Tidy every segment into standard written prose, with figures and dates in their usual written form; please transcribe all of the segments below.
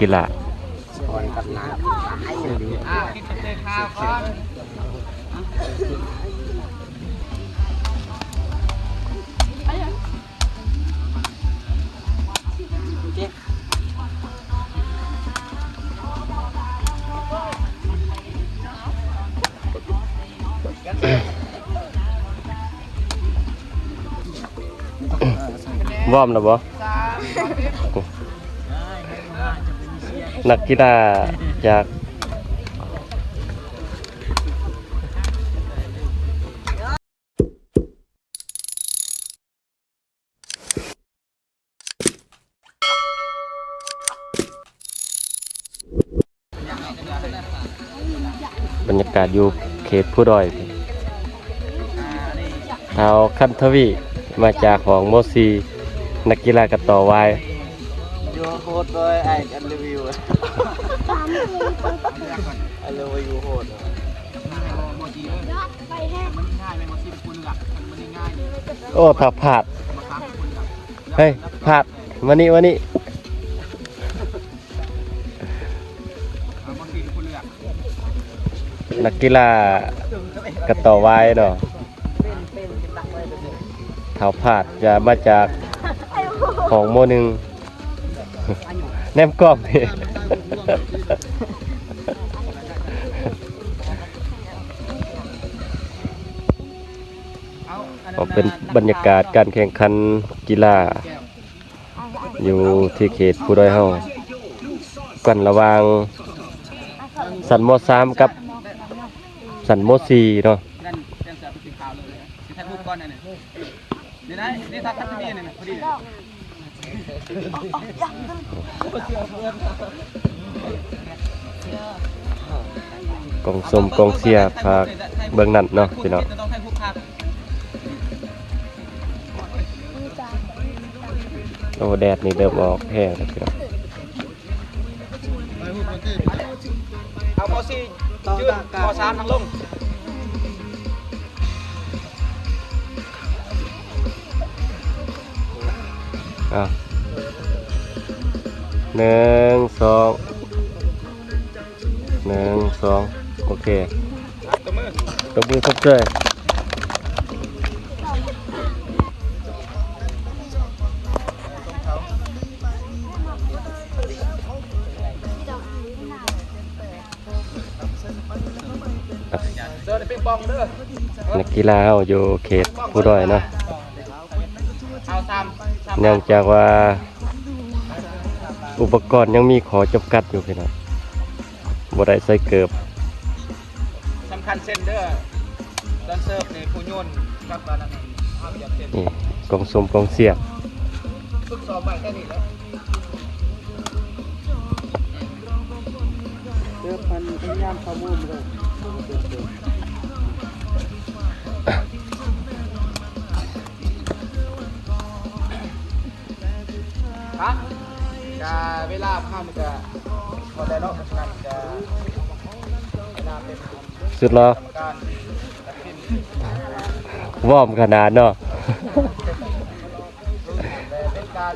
กีฬาก่อนกับน้ำกินเตะข้าวก่อนวอร์มนะบ่นักกีฬาจากบรรยากาศอยู่เขตผู้ดอยเท้าคันทวีมาจากของโมซีนักกีฬากระต่อวายยูโฮดเลยไอ้กันรีวิวไอ้รีวิวโฮดโอ้ถ้าผาดเฮ้ยผาดวันนี้นักกีฬากระต่อวายเนาะเท้าผาดจะมาจากของโมหนึ่งแนมกล้องนี่ก็เป็นบรรยากาศการแข่งขันกีฬาอยู่ที่เขตผู้ด้อยเฮากันระหว่างสันโม3กับสันโม4เนาะกองสมกองเสียภาคเบื้องนั้นเนาะพี่น้องโอ้แดดนี่เริ่มออกแห้งแล้วพี่น้องเอามอซี่ยืนมอ3ทางลง1 2 โอเคตบมือครบเลยนักกีฬาอยู่เขตผู้ด้อยเนาะเนื่องจากว่าอุปกรณ์ยังมีขอจำกัดอยู่พี่น้องบ่ได้ใส่เกือบสำคัญเส้นเด้อตอนเสิร์ฟในผู้โยนกับบานานี่กองสมกองเสียบฝึกซ้อมใหม่แค่นี้แล้วเริ่มพันพยายามเข้ามุมเลยฮะจะเวลาข้ามจะพอได้รอบกันจะเวลาเป็นสุดแล้ววอร์มขนาดเนาะเป็นการ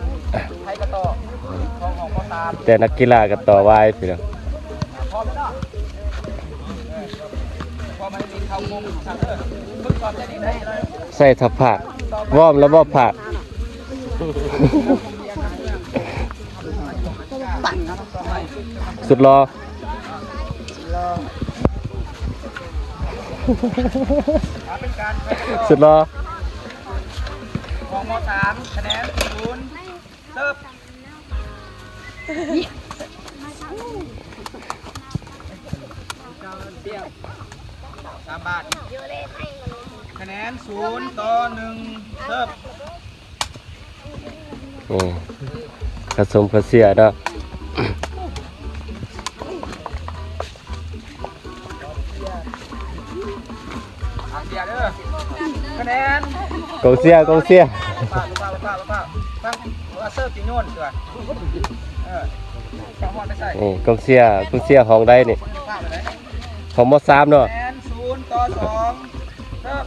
ใช้กระต่อของพ่อตาแต่นักกีฬากระต่อวายพี่น้องพอไหมเนาะพอมันมีเข้ามุมชักฝึกซ้อมจะดีได้เลยใส่ทับผักวอร์มแล้วบ่ผักสุดรอสุดรอของม3คะแนน0เสิร์ฟ3 บาทคะแนน0 ต่อ 1เสิร์ฟผสมผสานเนาะคะแนนกองเสียป้าเสิร์ฟจีโน่นตัวกองเสียของได้นี่ของม.3เนาะคะแนน0 ต่อ 2เสิร์ฟ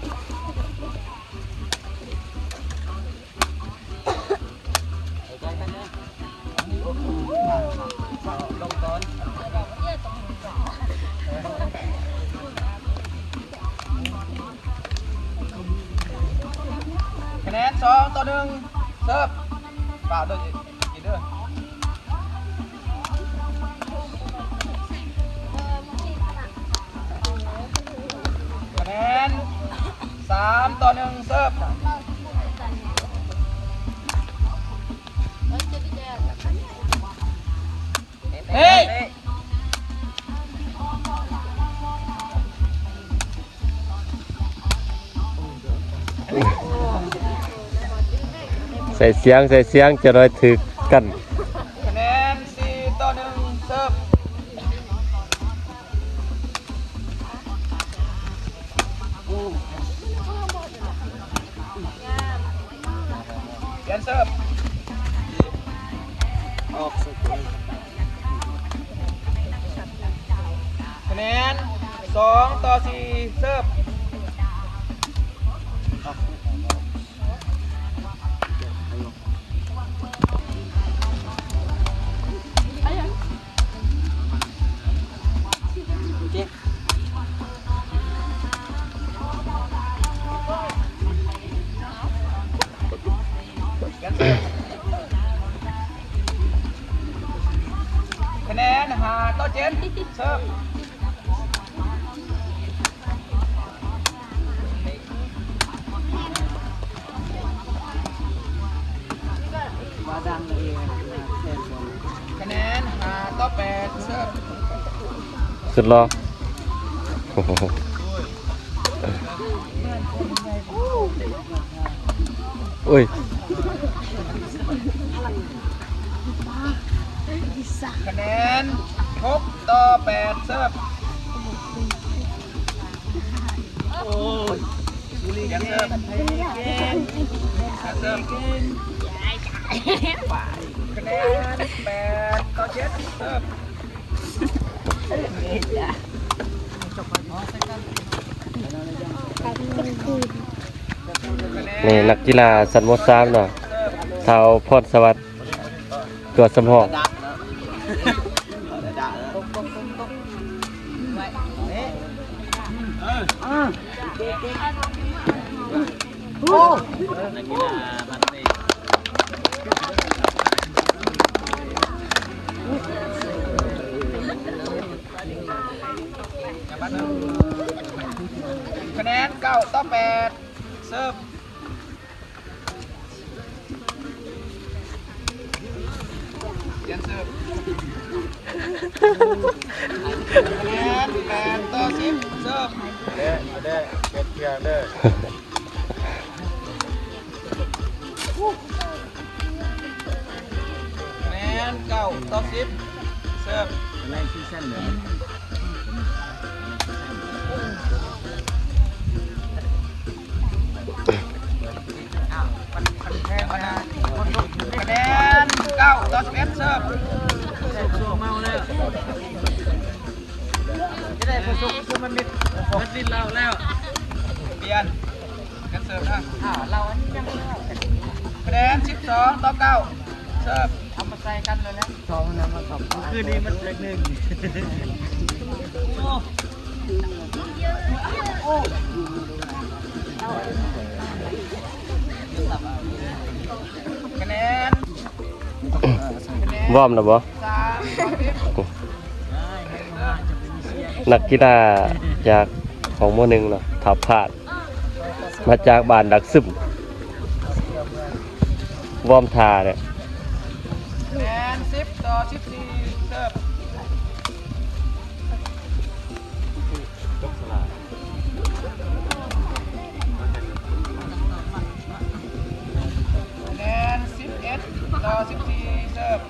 เสิร์ฟเปล่าด้วยกินเด้อคะแนน3-1เสิร์ฟเฮ้ยใส่เสียงจะได้ถึกกัน คะแนน4-1เสิร์ฟเปลี่ยนเสิร์ฟออกสุดคะแนน2-4เสิร์ฟคะแนน5-7เสิร์ฟคะแนน5-8เสิร์ฟ สุดรอโอ้ย คะแนน6-8เสิร์ฟโอ้ยเสิร์ฟเสิร์ฟคะแนน8-7เสิร์ฟ นี่นักกีฬาสันมดซ้ำเนาะชาวพรสวัสดิ์ตัวสมองคะแนน9-8เสิร์ฟเปลี่ยนเสิร์ฟคะแนน8-10เสิร์ฟเด้เก็บเกียร์เด้อคะแนน9-10เสิร์ฟในซีซั่นเลยคะแนน9-11เสิร์ฟช่วงเมาแล้วจะได้ประสบคือมันดิ้นเราแล้วเปลี่ยนกันเสิร์ฟนะเราอันนี้ยังไม่เข้าคะแนน12-9เสิร์ฟทำมาใส่กันเลยนะสองนั้นมาขับคืนนี้มันเล็กหนึ่งคะแนน วอร์มนะบ่ นักกีฬาจากของโมหนึ่งเนาะทับพลาดมาจากบ้านดักซึมวอร์มทาเนี่ย คะแนน10-14เสิร์ฟคะแนน11-14เสิร์ฟ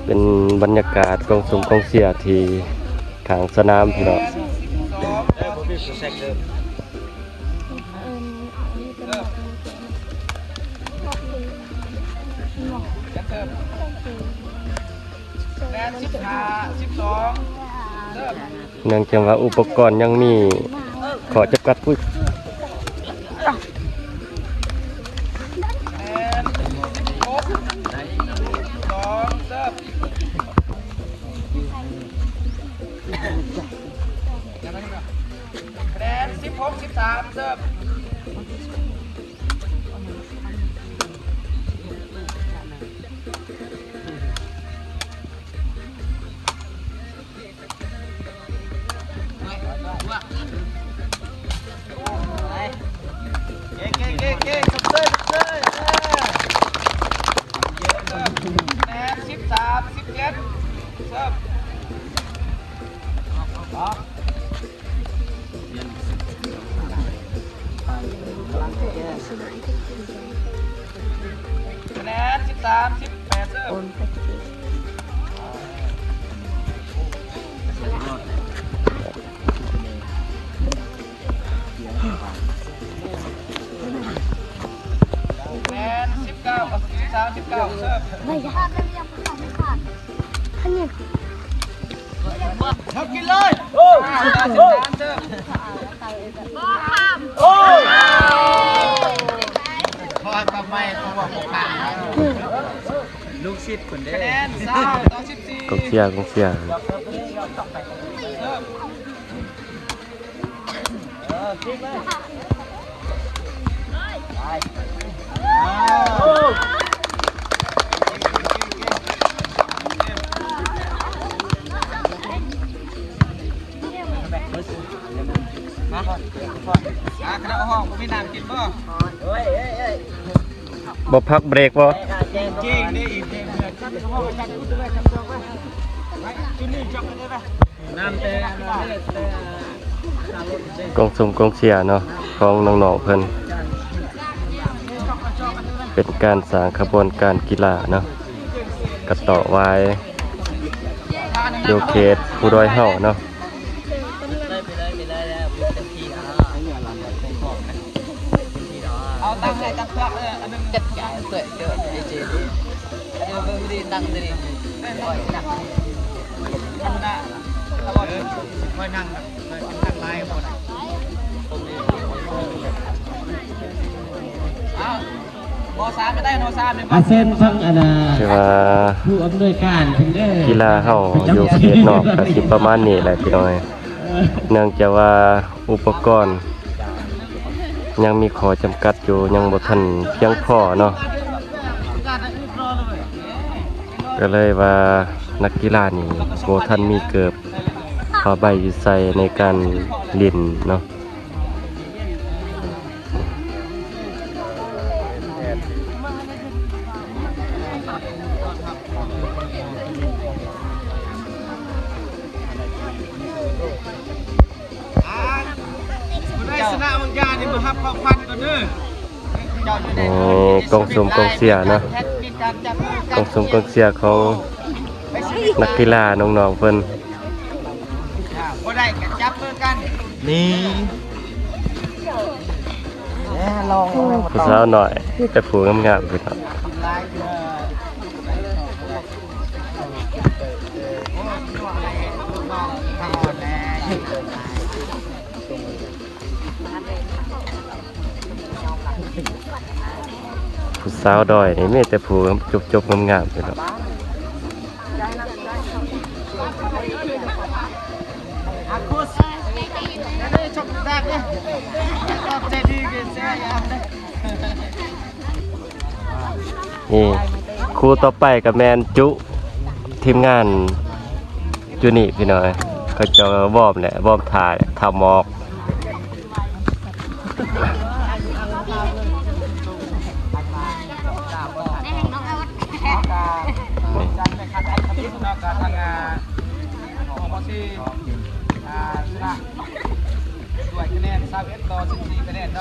เป็นบรรยากาศกองสุมกองเสียที่ขางสนามพี่เนาะ แนน15-12เริ่ม เนื่องจากว่าอุปกรณ์ยังมีขอจำกัดผู้ แนน6-2เริ่มคะแนน16-13เริ่ม 17เสิร์ฟคะแนน13 18เสิร์ฟคะแนน19 13 19เสิร์ฟไม่ยากไม่ยากไม่ขาดท่านเนี่ย ทำกินเลยโอ้13เสิร์ฟโอ้ยพอต่อไปเขาบอกผมผ่านลูกชิดคนเด้คะแนน3ต่อ14กองเชียร์เสิร์ฟคิดเลยคณะห้องผมมีน้ำกินป่ะบ่พักเบรกบ่ จริงนี่อีกเพลงเดือดจัดห้องไปจัดกูด้วยจัดตัวไปจุนี่จับกันได้ไหมน้ำเตะกองเชียร์เนาะของน้องๆเพิ่นเป็นการสร้างขบวนการกีฬาเนาะกระต่อไว้อยู่เขตผู้ดอยเฮาเนาะเอาตังค์ให้ตังค์เพื่ออันนึงจัดการเกิดเจอไอเจดีเดี๋ยวเพิ่งดีตังค์ดีค่อยหนักทำหน้าถ้าบอกค่อยนั่งค่อยนั่งไล่หมดอ้าวโมซาไม่ได้โนซาเป็นอาเซนฟังอนา คือว่า ผู้อำนวยการถึงได้ กีฬาเฮาอยู่เขตนอกก็สิประมาณนี้แหละพี่น้อยเนื่องจากว่าอุปกรณ์ยังมีข้อจำกัดอยู่ยังบ่ทันเพียงพอเนาะก็เลยว่านักกีฬานี่บ่ทันมีเกิบผ้าใบใส่ในการเล่นเนาะได้ชนะบางอย่างนี่มาฮับความพันกันเด้กองเชียร์เนาะกองเชียร์ของนักกีฬาน้องๆเพิ่น บ่ได้กันจับมือกันนี่ลอง ผู้สาวหน่อยแต่ผู้งามๆพี่น้องผู้สาวดอยนี่มีแต่ผู้จบงามๆพี่น้องอาคุสได้ชกแรกเลยตอบใจดีเกินเสียยามเลยนี่ครูต่อไปกับแมนจุทีมงานจุนี่พี่น้อยเขาจะวอร์มแหละวอร์มถ่ายทำหมอก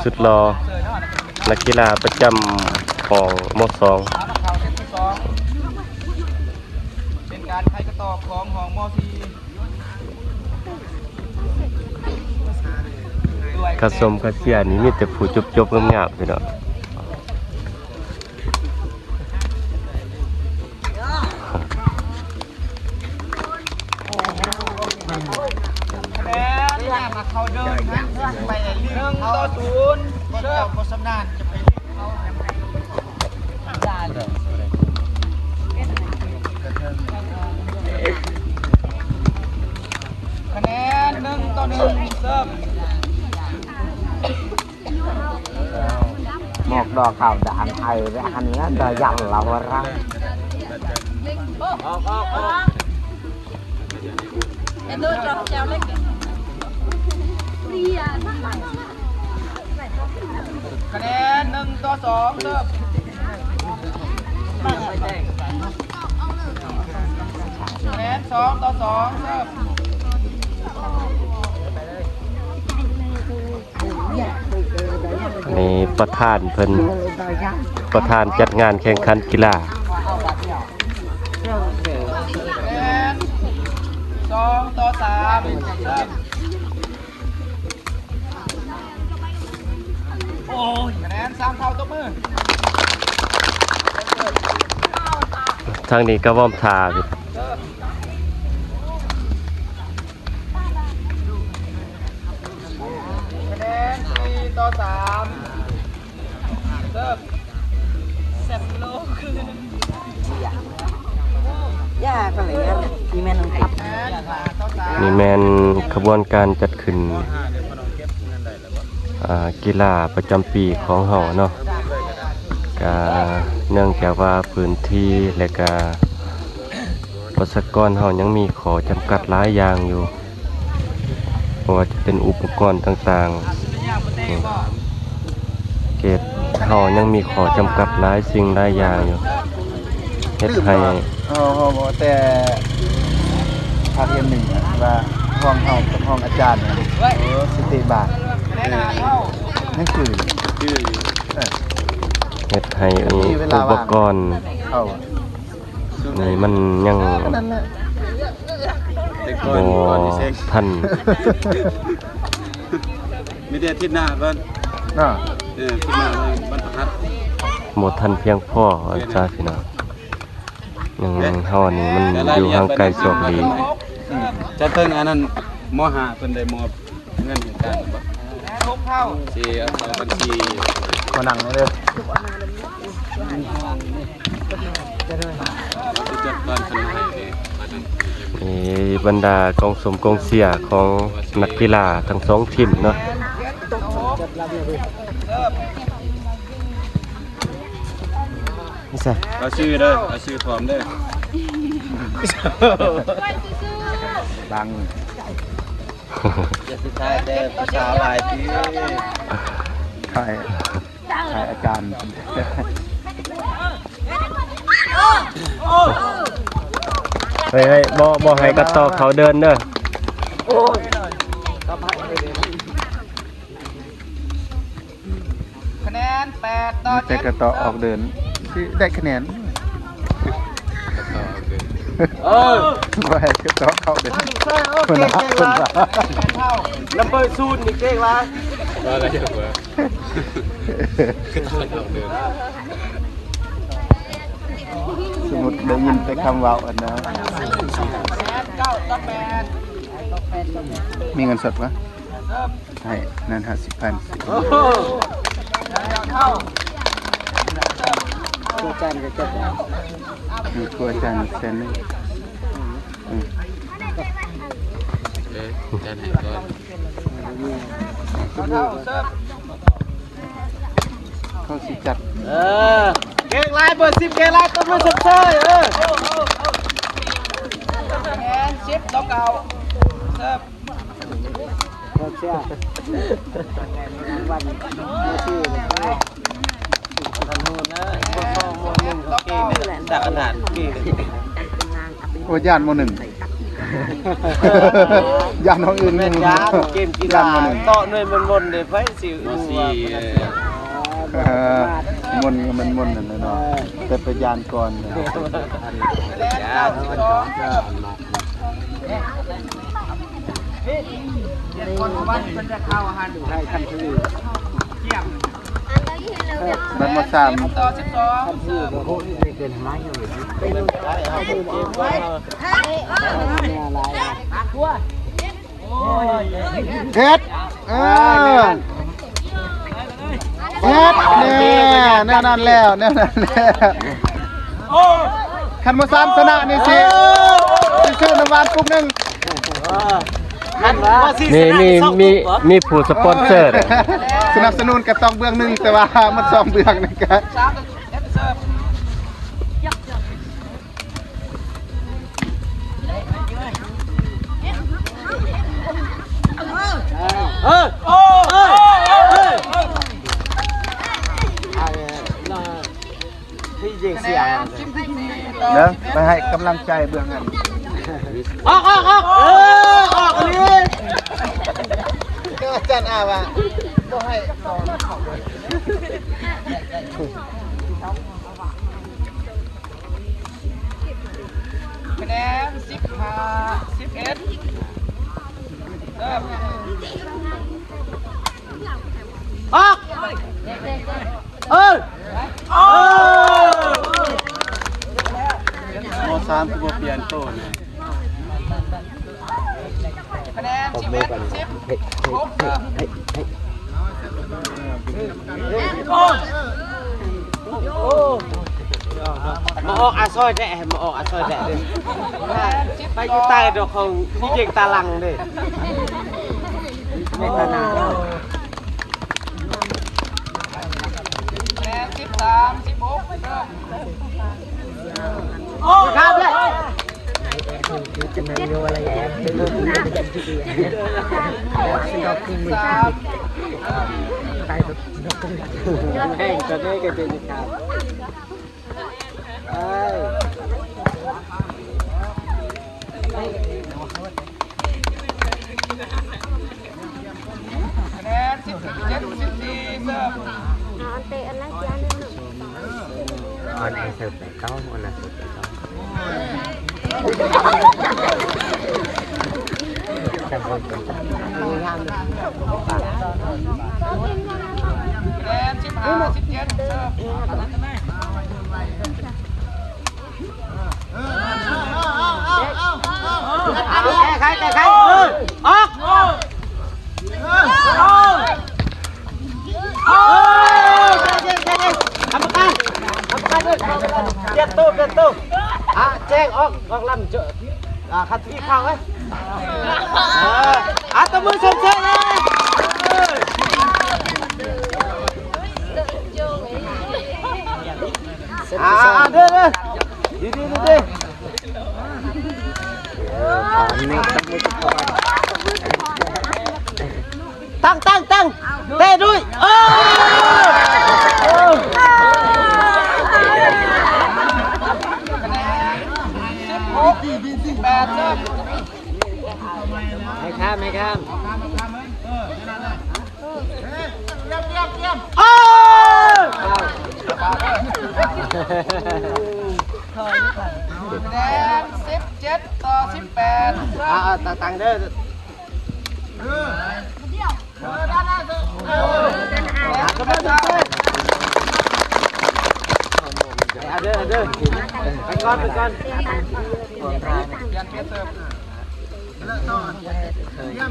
สุดรอนักกีฬาประจำของม.2เป็นการไขกระตอกของของม.4 กระสมกระเสียนี่มีแต่ผู้จบงามๆพี่น้องเขาเดินไป1-0เริ่มบทสำนานจะไปเขาคะแนน1-1เริ่มหมอกดอกข่าวด่านไทยและอันนั้นจะยันเรารังคะแนน1-2เริ่ม 12-2เสิร์ฟ นี่ประธานเพิ่นประธานจัดงานแข่งขันกีฬา คะแนน2-3เสิร์ฟโอ้ยคะแนน3เท่าตบมือ ทางนี้ก็ว่อมทาพี่ คะแนน4-3เสิร์ฟ ยากอะไรเงี้ยที่แม่น้องครับ คะแนน5-3 นี่แม่นขบวนการจัดขึ้นกีฬาประจำปีของเฮาเนาะก็เนื่องจากว่าพื้นที่และก็ประชากรเฮายังมีข้อจำกัดหลายอย่างอยู่เพราะว่าจะเป็นอุปกรณ์ต่างๆเขตเฮายังมีข้อจำกัดหลายสิ่งหลายอย่างอยู่เฮ็ดให้ แต่ภาคเรียนหนึ่งว่าห้องเฮากับห้องอาจารย์เนี่ยสติบาท คะแนน5เท่า นั่นคือ เฮ็ดให้อุปกรณ์ เข้า นี่มันยัง นั่นแหละ บ่ทัน มีแต่อาทิตย์หน้าก่อน เนาะ อาทิตย์หน้าวันพฤหัส บ่ทันเพียงพออันจ้าพี่น้องยังเฮานี่มันอยู่ห่างไกลโชคดี จะเทิงอันนั้นม.5เพิ่นได้มอบเงินให้การบ่ 6เท่า สิเอาบัญชี มานั่งเลย สิจดบ้านเพิ่นให้เด้อันนั้น นี่บรรดากองสมกองเชียร์ของนักกีฬาทั้งสองทีมเนาะ นี่ใส่ เอาชื่อเด้อเอาชื่อพร้อมเด้อ ดัง จะสุดท้ายเด้อผู้สาวหลายที ถ่ายอาจารย์ เฮ้ยบ่ให้กระต่อเขาเดินเด้อ คะแนน8-7 แต่กระต่อออกเดินที่ได้คะแนนว่าให้กระต่อเข้าเดินคนละคนละ เท่า ลำเบอร์ซูนนี่เก่งว่าอะไรเยอะกว่า สมมุติได้ยินแต่คำเว้าอันนะ คะแนน9-8 มีเงินสดปะให้นั่น50,000 เท่า มีครัวจานแสนนึง จะให้ก่อน เท่าเสิร์ฟ เขาสิจัด เก่งหลายเบอร์10เก่งหลายตบมือสุดเซยคะแนน10-9เสิร์ฟจากขนาดเก่ง โอ้ย่านมหนึ่ง ย่านน้องอื่น ยานเกมกีฬาต่อหน่วยมันๆเด้ไผสิม4 มนก็มันมนนั่นแหละเนาะแต่ไปยานก่อนเนี่ย คะแนน9-2เสิร์ฟเดี๋ยวคนวันมันจะเข้าอาหารอยู่ให้คันคือเที่ยง มันมาสาม 10-12เสิร์ฟ เฮ็ดเฮ็ดเนี่ยแน่นั่นแล้วแน่นั่นแล้วคันมาสามชนะนี่สิซื้อน้ำหวานปุ๊บนึง มีผู้สปอนเซอร์เด้อ สนับสนุนกับซองเบื้องหนึงแต่ว่ามันซองเบื้องนี่ก็ 3-1เสิร์ฟ ที่ยิงเสียง เด้อไปให้กำลังใจเบื้องนั้น ออกออกเลย ก็อาจารย์อาว่าบ่ให้นอนเข้าเลย คะแนน15 11เริ่มออกม3คือบ่เปลี่ยนโตนะ คะแนน11 10 6เริ่มมาออกอาซอยแดะมาออกอาซอยแดะดิไปอยู่ใต้ดอกของที่เก่งตาลังดิไม่ตานา คะแนน13 16เริ่ม ครับเลย แห้งจะได้กันเป็นครับคะแนน17 14เริ่ม เตะอันนั้นเสียหนึ่ง ออนไอเสิร์ฟไปเข้าออนไอเสิร์ฟไปเข้าจะบนเป็นคะแนน15 17เริ่มใครออกทำกันด้วยเปลี่ยนตู้แจ้งออกลำเจอขัดที่ข้าวไว้ตัวมือสมเสร็จเลยเด้อดีตั้งเต้ด้วยคะแนน16 18เริ่ม ไม่ข้ามคะแนน17 ต่อ 18เริ่ม ตังเด้อเด้อไปก่อนเปลี่ยนเปลี่ยนเสิร์ฟ 18 18เริ่ม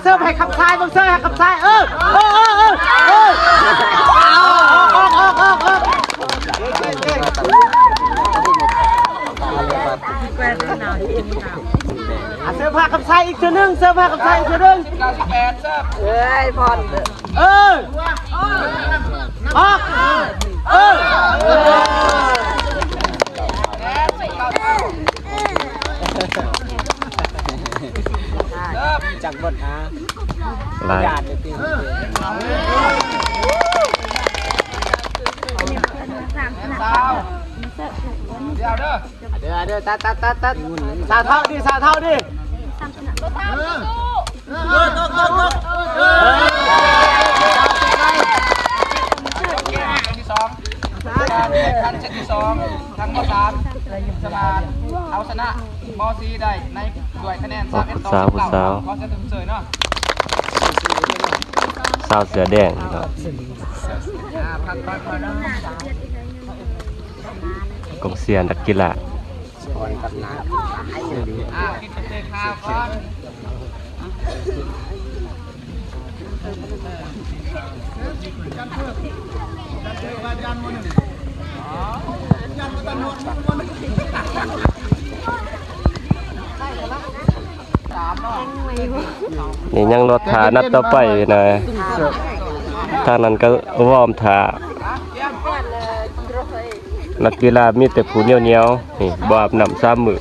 เสิร์ฟให้ขับซ้ายบังเสิร์ฟให้ขับซ้ายออกเสิร์ฟให้ขับซ้ายอีกทีนึง19 18เสิร์ฟออกคะแนน16 เริ่ม จากบทหา ลาย ญาติเลยตี สาวเดี๋ยวเด้อ ตัดสาเท่าดิเปลี่ยนที่2การแข่งขันเซตที่2ทั้งม3สมานเอาชนะม4ได้ในด้วยคะแนน31 ต่อ 19ขอเสียงตึงเสยเนาะ สาวเสือแดงครับ พักก่อนเนาะ กองเชียร์นักกีฬา กินเตะข้าวก่อนนี่ยังรถถานัดต่อไปนะทางนั้นก็วอร์มถานักกีฬามีแต่ผู้เหนียวๆนี่บ่อาบน้ำ3 มื้อ